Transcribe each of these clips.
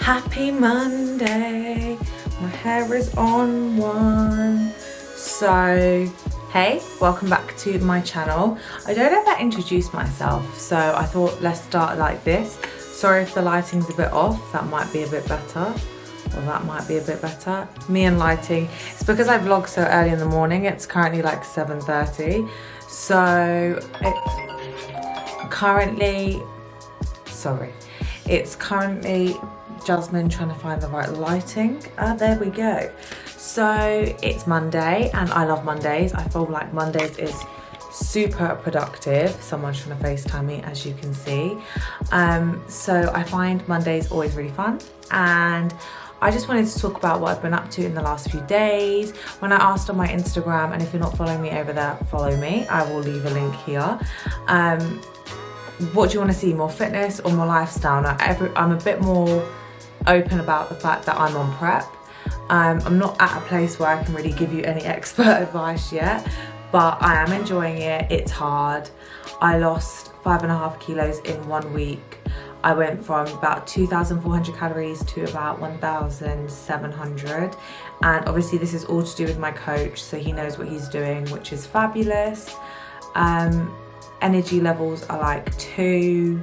Happy Monday, my hair is on one. So, hey, welcome back to my channel. I don't know if I introduced myself, so I thought let's start like this. Sorry if the lighting's a bit off, that might be a bit better. Well, that might be a bit better. Me and lighting, it's because I vlog so early in the morning. It's currently like 7:30. So, it's currently Jasmine trying to find the right lighting. There we go. So it's Monday and I love Mondays. I feel like Mondays is super productive. Someone's trying to FaceTime me, as you can see. So I find Mondays always really fun, and I just wanted to talk about what I've been up to in the last few days. When I asked on my Instagram, and if you're not following me over there, follow me. I will leave a link here. What do you want to see, more fitness or more lifestyle? Now, I'm a bit more open about the fact that I'm on prep. I'm not at a place where I can really give you any expert advice yet, but I am enjoying it. It's hard. I lost 5.5 kilos in 1 week. I went from about 2,400 calories to about 1,700. And obviously this is all to do with my coach, so he knows what he's doing, which is fabulous. Energy levels are like 2,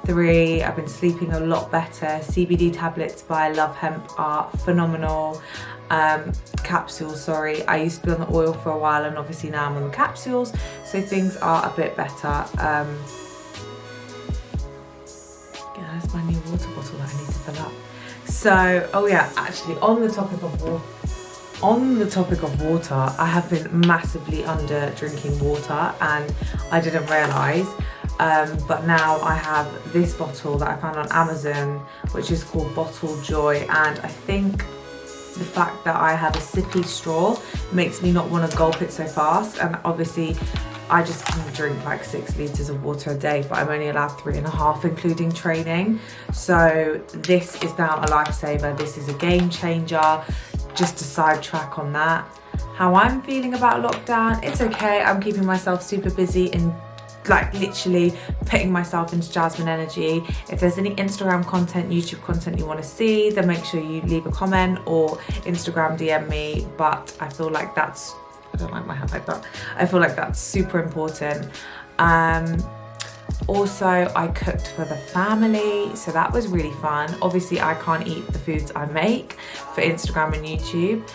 3. I've been sleeping a lot better. CBD tablets by Love Hemp are phenomenal. Capsules, sorry. I used to be on the oil for a while, and obviously now I'm on the capsules, so things are a bit better. Yeah, that's my new water bottle that I need to fill up. So, oh yeah, actually on the topic of water, I have been massively under drinking water, and I didn't realise. But now I have this bottle that I found on Amazon, which is called Bottle Joy, and I think the fact that I have a sippy straw makes me not want to gulp it so fast. And obviously I just can drink like 6 litres of water a day, but I'm only allowed 3.5 including training. So this is now a lifesaver. This is a game changer. Just a sidetrack on that. How I'm feeling about lockdown, it's okay. I'm keeping myself super busy and like literally putting myself into Jasmine energy. If there's any Instagram content, YouTube content you want to see, then make sure you leave a comment or Instagram DM me. But I feel like that's, I don't like my hat like that. I feel like that's super important. Also, I cooked for the family, so that was really fun. Obviously, I can't eat the foods I make for Instagram and YouTube,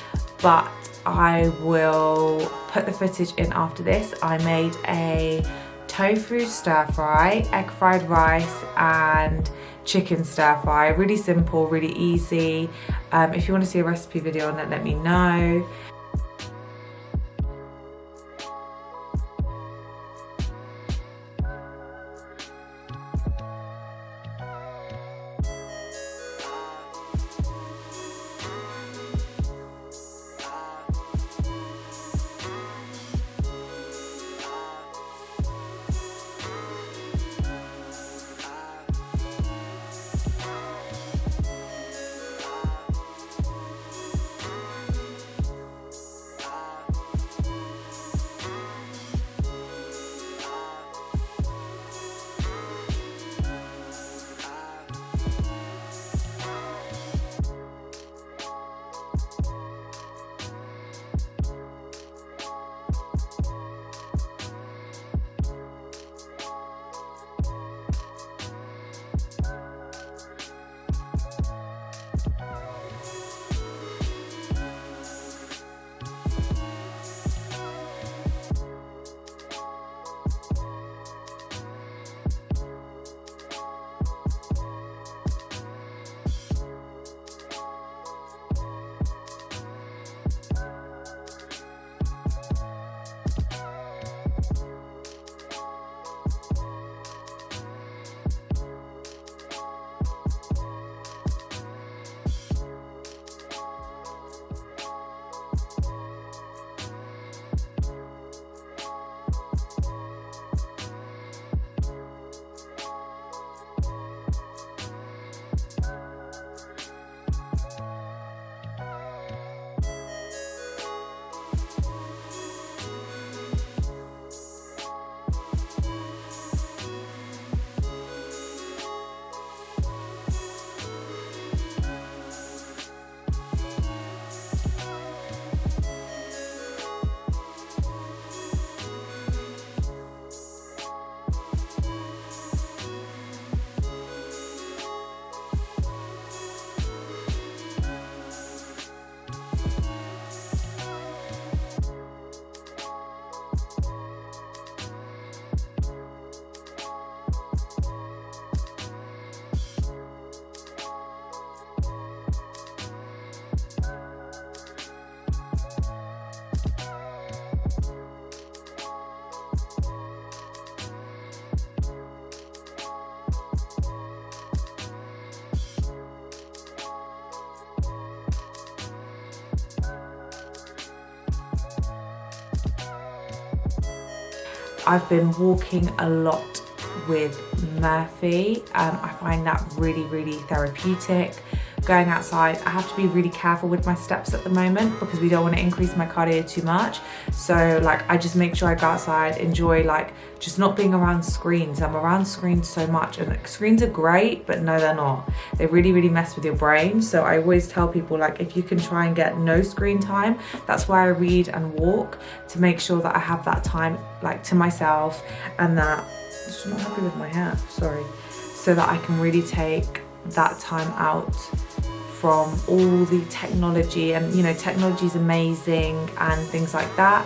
but I will put the footage in after this. I made a tofu stir fry, egg fried rice, and chicken stir fry. Really simple, really easy. If you want to see a recipe video on it, let me know. I've been walking a lot with Murphy. I find that really, really therapeutic. Going outside, I have to be really careful with my steps at the moment because we don't want to increase my cardio too much. So like, I just make sure I go outside, enjoy like just not being around screens. I'm around screens so much, and screens are great, but no, they're not. They really, really mess with your brain. So I always tell people, like, if you can try and get no screen time, that's why I read and walk, to make sure that I have that time like to myself, and that I'm just not happy with my hair, sorry, so that I can really take that time out from all the technology. And you know, technology is amazing and things like that,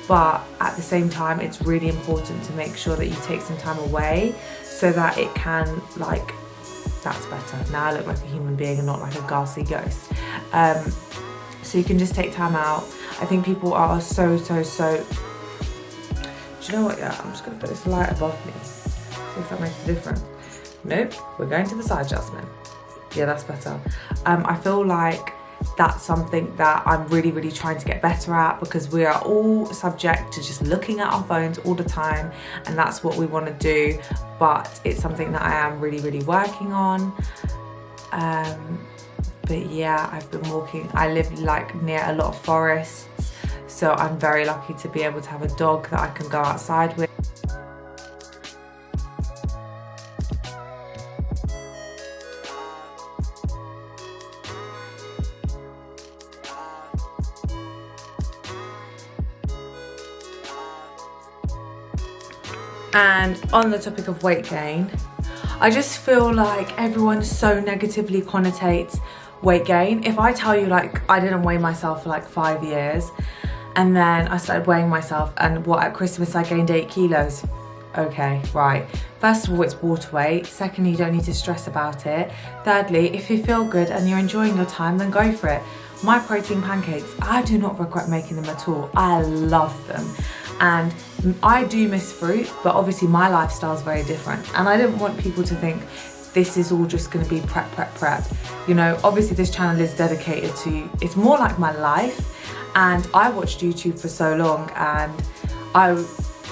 but at the same time it's really important to make sure that you take some time away so that it can, like, that's better, now I look like a human being and not like a ghastly ghost. So you can just take time out. I think people are so do you know what, yeah, I'm just gonna put this light above me, see if that makes a difference. Nope, we're going to the side, Jasmine. Yeah, that's better. I feel like that's something that I'm really, really trying to get better at, because we are all subject to just looking at our phones all the time, and that's what we want to do, but it's something that I am really, really working on. But yeah, I've been walking. I live like near a lot of forests, so I'm very lucky to be able to have a dog that I can go outside with. And on the topic of weight gain, I just feel like everyone so negatively connotates weight gain. If I tell you, like, I didn't weigh myself for like 5 years, and then I started weighing myself, and what, at Christmas I gained 8 kilos. Okay, right. First of all, it's water weight. Secondly, you don't need to stress about it. Thirdly, if you feel good and you're enjoying your time, then go for it. My protein pancakes, I do not regret making them at all. I love them. And I do miss fruit, but obviously my lifestyle is very different. And I didn't want people to think this is all just gonna be prep. You know, obviously this channel is dedicated to, it's more like my life. And I watched YouTube for so long, and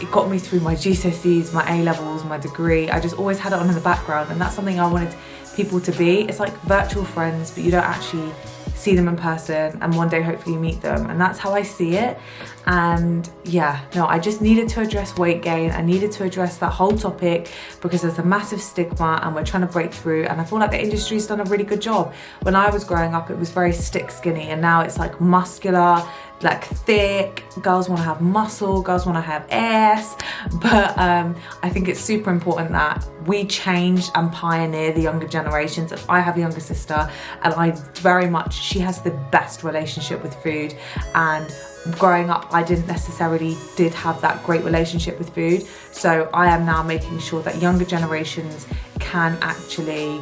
it got me through my GCSEs, my A-levels, my degree. I just always had it on in the background, and that's something I wanted people to be. It's like virtual friends, but you don't actually see them in person, and one day hopefully you meet them, and that's how I see it. And yeah, no, I just needed to address weight gain. I needed to address that whole topic because there's a massive stigma, and we're trying to break through, and I feel like the industry's done a really good job. When I was growing up, it was very stick skinny, and now it's like muscular, like thick. Girls want to have muscle, girls want to have ass. But I think it's super important that we change and pioneer the younger generations. And I have a younger sister, and I very much, she has the best relationship with food, and growing up I didn't necessarily have that great relationship with food. So I am now making sure that younger generations can actually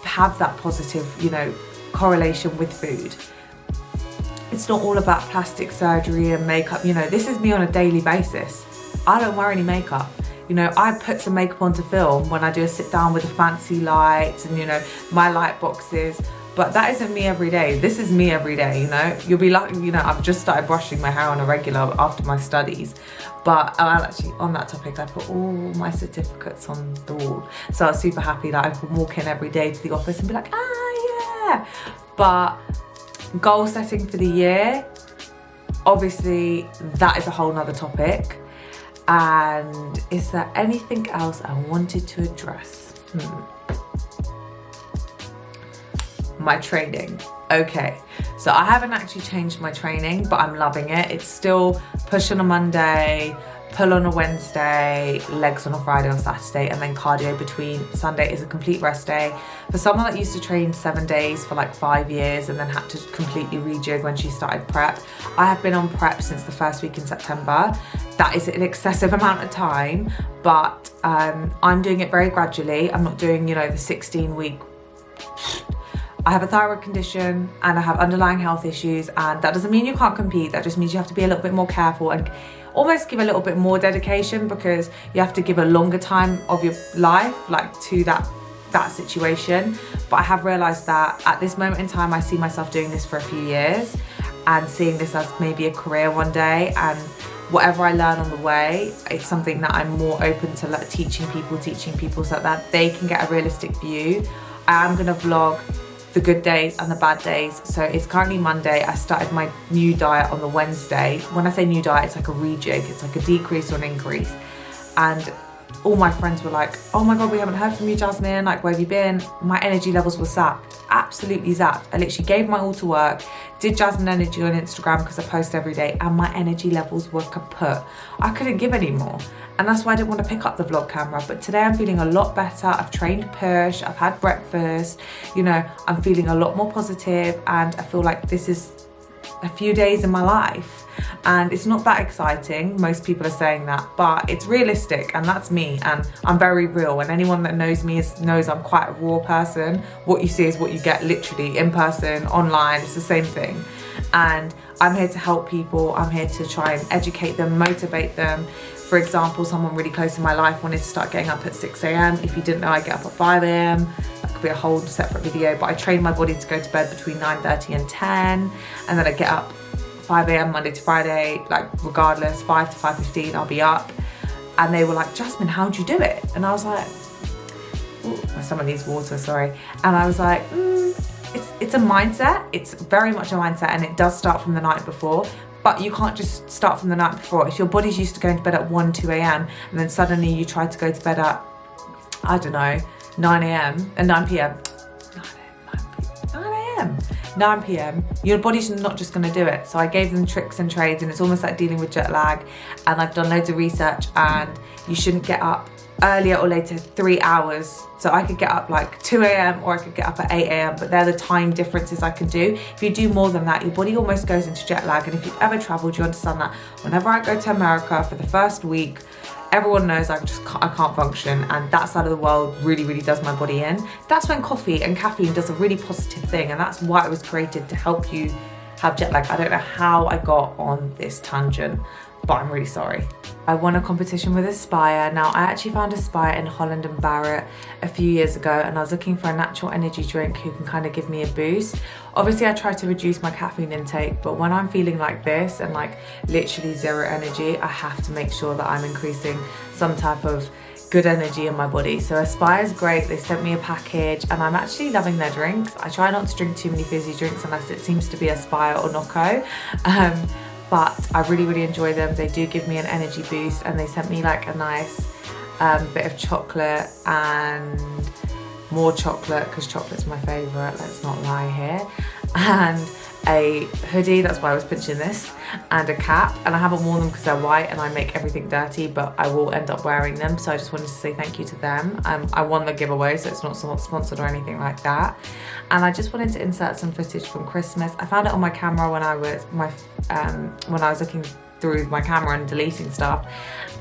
have that positive, you know, correlation with food. It's not all about plastic surgery and makeup. You know, this is me on a daily basis. I don't wear any makeup. You know, I put some makeup on to film when I do a sit down with the fancy lights and, you know, my light boxes. But that isn't me every day. This is me every day, you know. You'll be lucky, you know, I've just started brushing my hair on a regular after my studies. But actually, on that topic, I put all my certificates on the wall. So I was super happy that I could walk in every day to the office and be like, ah, yeah. But goal setting for the year, obviously, that is a whole nother topic. And is there anything else I wanted to address? My training. Okay, so I haven't actually changed my training, but I'm loving it. It's still push on a Monday, pull on a Wednesday, legs on a Friday or Saturday, and then cardio between. Sunday is a complete rest day. For someone that used to train 7 days for like 5 years and then had to completely rejig when she started prep, I have been on prep since the first week in September. That is an excessive amount of time, but I'm doing it very gradually. I'm not doing, you know, the 16-week. I have a thyroid condition and I have underlying health issues, and that doesn't mean you can't compete. That just means you have to be a little bit more careful and almost give a little bit more dedication, because you have to give a longer time of your life like to that situation. But I have realized that at this moment in time, I see myself doing this for a few years and seeing this as maybe a career one day. And whatever I learn on the way, it's something that I'm more open to like teaching people so that they can get a realistic view. I am gonna vlog the good days and the bad days. So it's currently Monday. I started my new diet on the Wednesday. When I say new diet, it's like a rejig. It's like a decrease or an increase. And all my friends were like, oh my God, we haven't heard from you, Jasmine. Like, where have you been? My energy levels were zapped, absolutely zapped. I literally gave my all to work, did Jasmine Energy on Instagram because I post every day, and my energy levels were kaput. I couldn't give any more. And that's why I didn't want to pick up the vlog camera. But today I'm feeling a lot better. I've trained push, I've had breakfast, you know, I'm feeling a lot more positive, and I feel like this is a few days in my life. And it's not that exciting, most people are saying that, but it's realistic, and that's me, and I'm very real, and anyone that knows me knows I'm quite a raw person. What you see is what you get, literally, in person, online, it's the same thing. And I'm here to help people. I'm here to try and educate them, motivate them. For example, someone really close in my life wanted to start getting up at 6 a.m. If you didn't know, I get up at 5 a.m. That could be a whole separate video, but I train my body to go to bed between 9:30 and 10, and then I get up 5 a.m. Monday to Friday, like regardless, 5 to 5:15, I'll be up. And they were like, Jasmine, how'd you do it? And I was like, ooh, someone needs water, sorry. And I was like, it's a mindset. It's very much a mindset, and it does start from the night before. But you can't just start from the night before. If your body's used to going to bed at 1, 2 a.m. and then suddenly you try to go to bed at, I don't know, 9 a.m. and 9 p.m. 9 p.m. Your body's not just gonna do it. So I gave them tricks and trades, and it's almost like dealing with jet lag. And I've done loads of research, and you shouldn't get up earlier or later 3 hours. So I could get up like 2 a.m. or I could get up at 8 a.m. but they're the time differences I can do. If you do more than that, your body almost goes into jet lag. And if you've ever traveled, you understand that whenever I go to America for the first week, everyone knows I can't function, and that side of the world really, really does my body in. That's when coffee and caffeine does a really positive thing, and that's why it was created, to help you have jet lag. I don't know how I got on this tangent, but I'm really sorry. I won a competition with Aspire. Now, I actually found Aspire in Holland and Barrett a few years ago, and I was looking for a natural energy drink who can kind of give me a boost. Obviously, I try to reduce my caffeine intake, but when I'm feeling like this and like literally zero energy, I have to make sure that I'm increasing some type of good energy in my body. So Aspire is great. They sent me a package, and I'm actually loving their drinks. I try not to drink too many fizzy drinks unless it seems to be Aspire or Nocco. But I really, really enjoy them. They do give me an energy boost, and they sent me like a nice bit of chocolate and more chocolate, because chocolate's my favourite, let's not lie here, and a hoodie, that's why I was pinching this, and a cap. And I haven't worn them because they're white and I make everything dirty, but I will end up wearing them. So I just wanted to say thank you to them. I won the giveaway, so it's not sponsored or anything like that. And I just wanted to insert some footage from Christmas. I found it on my camera when I was looking through my camera and deleting stuff,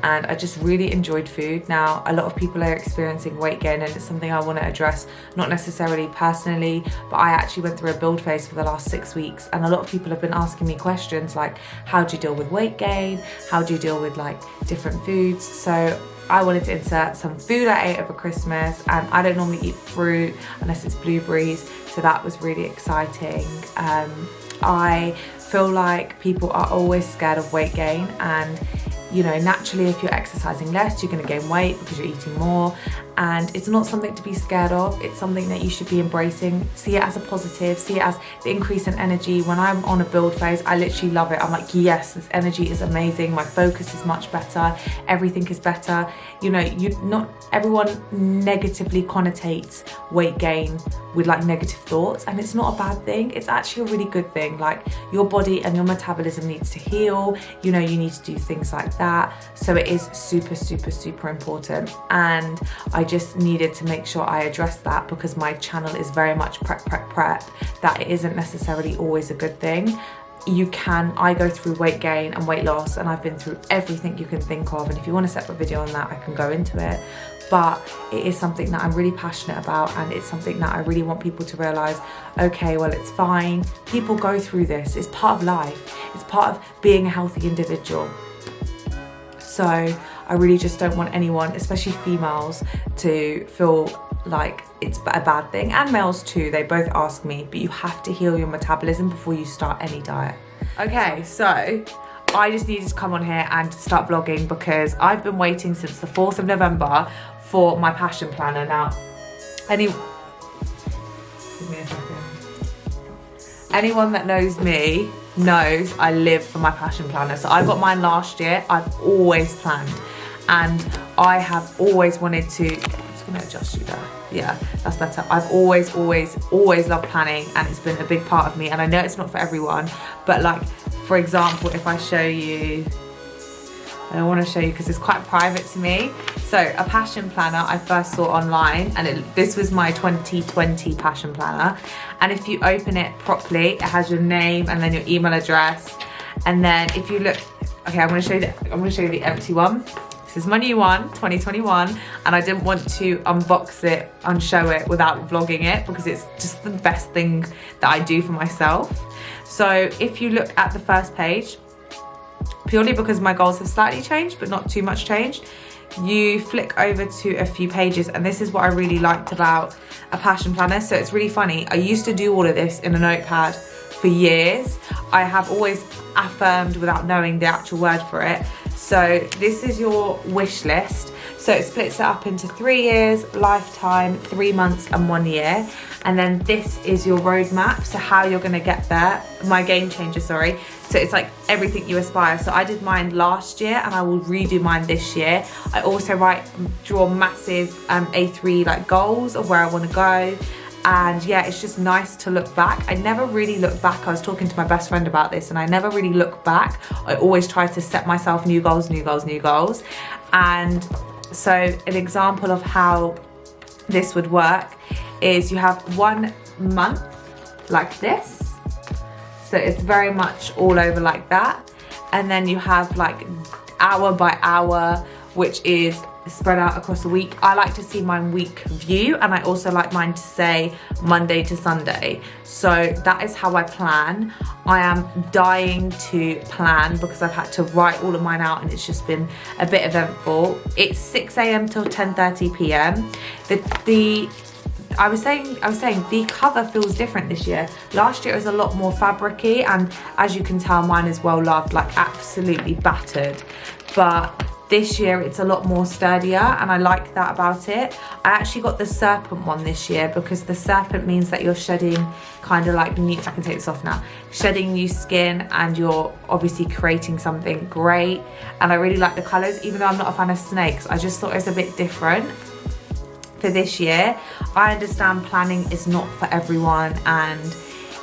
and I just really enjoyed food. Now, a lot of people are experiencing weight gain, and it's something I want to address, not necessarily personally, but I actually went through a build phase for the last 6 weeks, and a lot of people have been asking me questions like, how do you deal with weight gain? How do you deal with like different foods? So I wanted to insert some food I ate over Christmas, and I don't normally eat fruit unless it's blueberries, so that was really exciting. I feel like people are always scared of weight gain, and you know, naturally if you're exercising less, you're going to gain weight because you're eating more, and it's not something to be scared of. It's something that you should be embracing. See it as a positive, see it as the increase in energy. When I'm on a build phase, I literally love it. I'm like, yes, this energy is amazing, my focus is much better, everything is better. You know, not everyone negatively connotates weight gain with like negative thoughts, and it's not a bad thing. It's actually a really good thing. Like, your body and your metabolism needs to heal, you know, you need to do things like that. So it is super, super, super important, and I just needed to make sure I addressed that, because my channel is very much prep, that it isn't necessarily always a good thing. I go through weight gain and weight loss, and I've been through everything you can think of, and if you want a separate video on that, I can go into it. But it is something that I'm really passionate about, and it's something that I really want people to realise, okay, well, it's fine. People go through this. It's part of life. It's part of being a healthy individual. So I really just don't want anyone, especially females, to feel like it's a bad thing, and males too. They both ask me, but you have to heal your metabolism before you start any diet. Okay, so I just needed to come on here and start vlogging because I've been waiting since the 4th of November for my passion planner. Now, give me a second. Anyone that knows me knows I live for my passion planner. So I got mine last year. I've always planned, and I have always wanted to, I'm just gonna adjust you there. Yeah, that's better. I've always loved planning, and it's been a big part of me. And I know it's not for everyone, but like, for example, if I show you, I don't want to show you because it's quite private to me. So a passion planner I first saw online, and this was my 2020 passion planner. And if you open it properly, it has your name and then your email address. And then if you look, okay, I'm going to show you the empty one. This is my new one, 2021, and I didn't want to unbox it and show it without vlogging it because it's just the best thing that I do for myself. So if you look at the first page, purely because my goals have slightly changed but not too much changed, you flick over to a few pages, and this is what I really liked about a passion planner. So it's really funny, I used to do all of this in a notepad for years. I have always affirmed without knowing the actual word for it. So this is your wish list. So it splits it up into 3 years, lifetime, 3 months and 1 year. And then this is your roadmap, so how you're gonna get there. My game changer, sorry. So it's like everything you aspire. So I did mine last year and I will redo mine this year. I also draw massive A3 like goals of where I wanna go. And yeah, it's just nice to look back. I never really look back. I was talking to my best friend about this, and I never really look back. I always try to set myself new goals, new goals, new goals. And so an example of how this would work is you have 1 month like this. So it's very much all over like that. And then you have like hour by hour, which is spread out across a week. I like to see mine week view, and I also like mine to say Monday to Sunday. So that is how I plan. I am dying to plan because I've had to write all of mine out, and it's just been a bit eventful. It's 6 a.m. till 10:30 p.m. I was saying the cover feels different this year. Last year it was a lot more fabricy, and as you can tell, mine is well loved, like absolutely battered. But this year it's a lot more sturdier, and I like that about it. I actually got the serpent one this year because the serpent means that you're shedding kind of like new, I can take this off now, shedding new skin, and you're obviously creating something great. And I really like the colours, even though I'm not a fan of snakes. I just thought it was a bit different for this year. I understand planning is not for everyone, and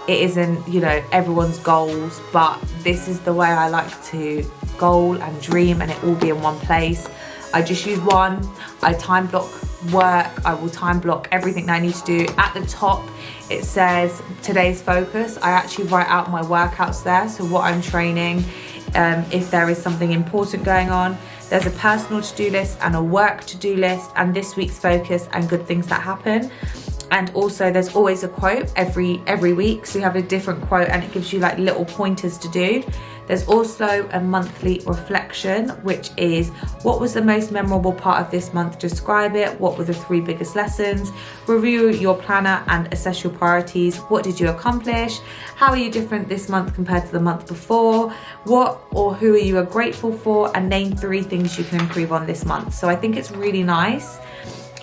it isn't, you know, everyone's goals, but this is the way I like to goal and dream, and it all be in one place. I just use one. I time block work. I will time block everything that I need to do. At the top it says today's focus. I actually write out my workouts there, so what I'm training, if there is something important going on. There's a personal to-do list and a work to-do list, and this week's focus and good things that happen. And also there's always a quote every week, so you have a different quote, and it gives you like little pointers to do. There's also a monthly reflection, which is what was the most memorable part of this month, describe it, what were the 3 biggest lessons, review your planner and assess your priorities, what did you accomplish, how are you different this month compared to the month before, what or who are you grateful for, and name 3 things you can improve on this month. So I think it's really nice.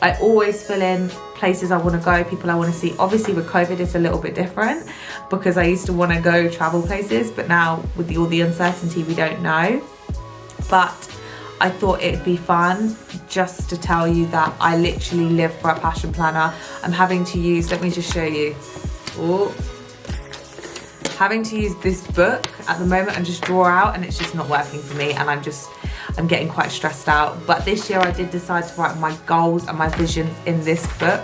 I always fill in places I want to go, people I want to see. Obviously with COVID it's a little bit different because I used to want to go travel places, but now with all the uncertainty we don't know. But I thought it'd be fun just to tell you that I literally live for a passion planner. I'm having to use, let me just show you. Ooh. Having to use this book at the moment and just draw out, and it's just not working for me, and I'm getting quite stressed out. But this year I did decide to write my goals and my visions in this book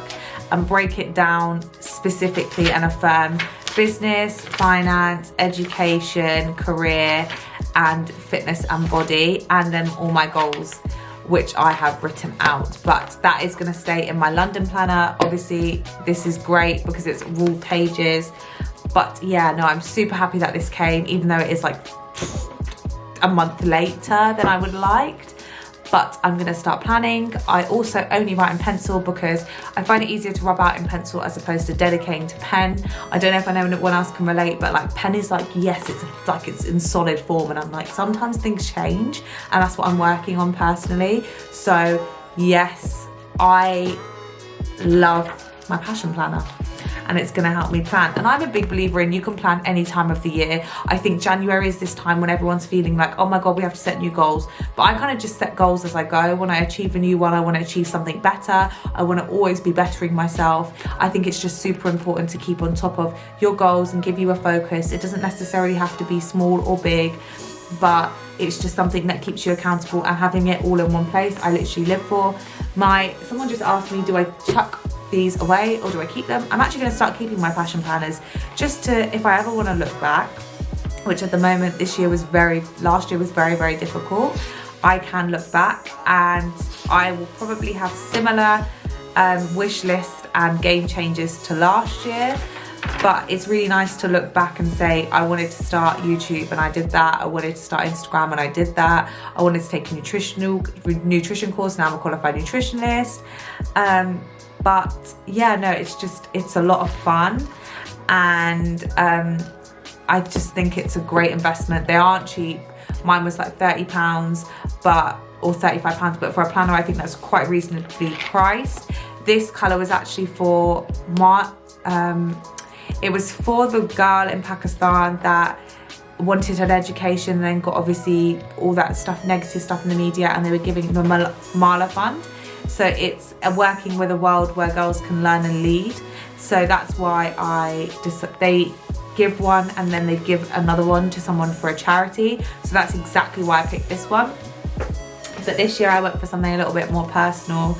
and break it down specifically and affirm business, finance, education, career, and fitness and body, and then all my goals which I have written out. But that is going to stay in my London planner. Obviously this is great because it's ruled pages. But yeah, no, I'm super happy that this came, even though it is like a month later than I would have liked. but I'm gonna start planning. I also only write in pencil because I find it easier to rub out in pencil as opposed to dedicating to pen. I don't know if anyone else can relate, but like pen is like, yes, it's like it's in solid form, and I'm like, sometimes things change, and that's what I'm working on personally. So yes, I love my passion planner, and it's going to help me plan. And I'm a big believer in you can plan any time of the year. I think January is this time when everyone's feeling like, oh my God, we have to set new goals. But I kind of just set goals as I go. When I achieve a new one, I want to achieve something better. I want to always be bettering myself. I think it's just super important to keep on top of your goals and give you a focus. It doesn't necessarily have to be small or big, but it's just something that keeps you accountable, and having it all in one place, I literally live for. Someone just asked me, do I chuck these away or do I keep them? I'm actually going to start keeping my passion planners just to, if I ever want to look back, which at the moment last year was very, very difficult. I can look back and I will probably have similar wish list and game changes to last year. But it's really nice to look back and say, I wanted to start YouTube and I did that. I wanted to start Instagram and I did that. I wanted to take a nutrition course. Now I'm a qualified nutritionist. But yeah, no, it's a lot of fun. And I just think it's a great investment. They aren't cheap. Mine was like £30, or £35, but for a planner, I think that's quite reasonably priced. This colour was actually for it was for the girl in Pakistan that wanted an education, then got obviously all that stuff, negative stuff in the media, and they were giving them a Mala fund. So it's working with a world where girls can learn and lead. So that's why they give one and then they give another one to someone for a charity. So that's exactly why I picked this one. But this year I went for something a little bit more personal.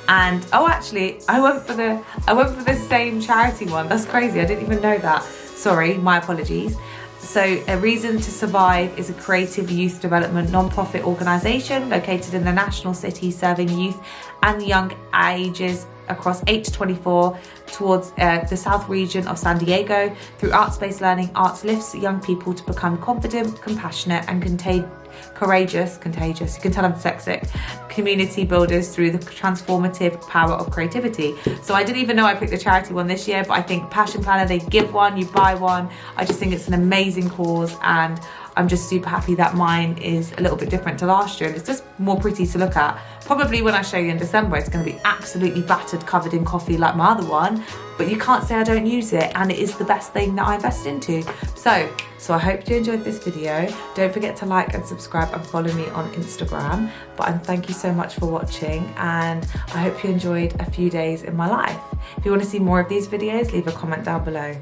And actually I went for the same charity one. That's crazy, I didn't even know that. Sorry, my apologies. So A Reason to Survive is a creative youth development non-profit organisation located in the national city, serving youth and young ages across 8 to 24 towards the south region of San Diego. Through arts-based learning, arts lifts young people to become confident, compassionate and contagious, you can tell I'm dyslexic, community builders through the transformative power of creativity. So I didn't even know I picked the charity one this year, but I think Passion Planner, they give one, you buy one. I just think it's an amazing cause, and I'm just super happy that mine is a little bit different to last year, and it's just more pretty to look at. Probably when I show you in December, it's going to be absolutely battered, covered in coffee like my other one, but you can't say I don't use it, and it is the best thing that I invest into. So I hope you enjoyed this video. Don't forget to like and subscribe and follow me on Instagram. But thank you so much for watching, and I hope you enjoyed a few days in my life. If you want to see more of these videos, leave a comment down below.